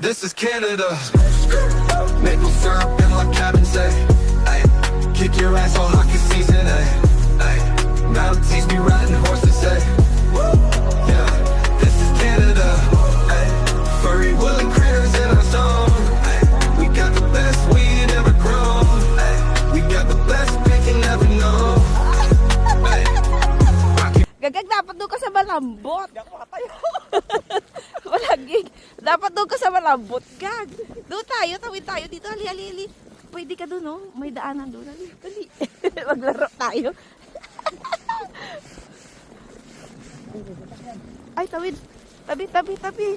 This is Canada. Maple syrup in my cabin, say. Ay, kick your ass on hockey season, ay. Ay, now teach me riding horses, say. Yeah, this is Canada. Ay, furry woolly critters in our zone. Ay, we got the best weed ever grown. Ay, we got the best pick you never know. Ay, Gagag, dapat doon ka sa malambot. Hindi ako makatayo. Malagig. Dapat doon ka sa malambot, gag. Doon tayo, tawid tayo dito. Ali, ali, ali. Pwede ka doon, no? May daanan doon. Ali, ali. Maglaro tayo. Ay, tawid. Tabi, tabi, tabi.